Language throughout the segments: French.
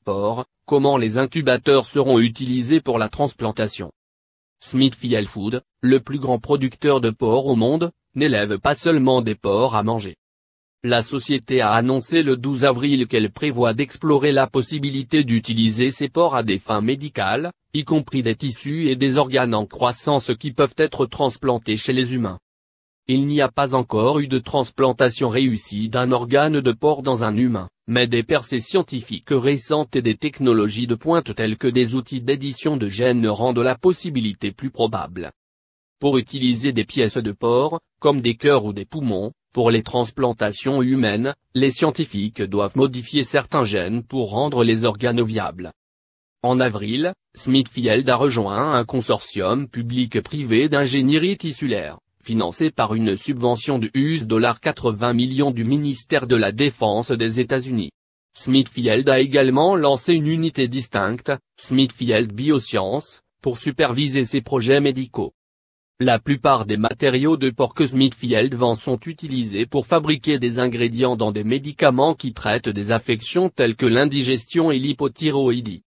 porc, comment les incubateurs seront utilisés pour la transplantation. Smithfield Foods, le plus grand producteur de porc au monde, n'élève pas seulement des porcs à manger. La société a annoncé le 12 avril qu'elle prévoit d'explorer la possibilité d'utiliser ces porcs à des fins médicales, y compris des tissus et des organes en croissance qui peuvent être transplantés chez les humains. Il n'y a pas encore eu de transplantation réussie d'un organe de porc dans un humain, mais des percées scientifiques récentes et des technologies de pointe telles que des outils d'édition de gènes rendent la possibilité plus probable. Pour utiliser des pièces de porc, comme des cœurs ou des poumons, pour les transplantations humaines, les scientifiques doivent modifier certains gènes pour rendre les organes viables. En avril, Smithfield a rejoint un consortium public-privé d'ingénierie tissulaire, financé par une subvention de $80 millions du ministère de la Défense des États-Unis. Smithfield a également lancé une unité distincte, Smithfield Biosciences, pour superviser ses projets médicaux. La plupart des matériaux de porc que Smithfield vend sont utilisés pour fabriquer des ingrédients dans des médicaments qui traitent des affections telles que l'indigestion et l'hypothyroïdie.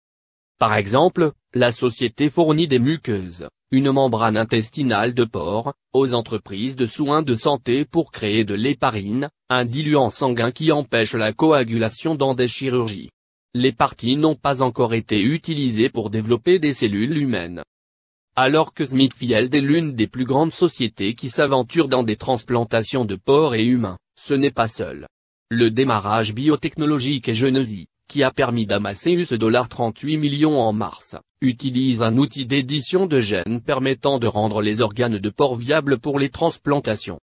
Par exemple, la société fournit des muqueuses, une membrane intestinale de porc, aux entreprises de soins de santé pour créer de l'héparine, un diluant sanguin qui empêche la coagulation dans des chirurgies. Les parties n'ont pas encore été utilisées pour développer des cellules humaines. Alors que Smithfield est l'une des plus grandes sociétés qui s'aventurent dans des transplantations de porcs et humains, ce n'est pas seul. Le démarrage biotechnologique et Genesi, qui a permis d'amasser $38 millions en mars, utilise un outil d'édition de gènes permettant de rendre les organes de porc viables pour les transplantations.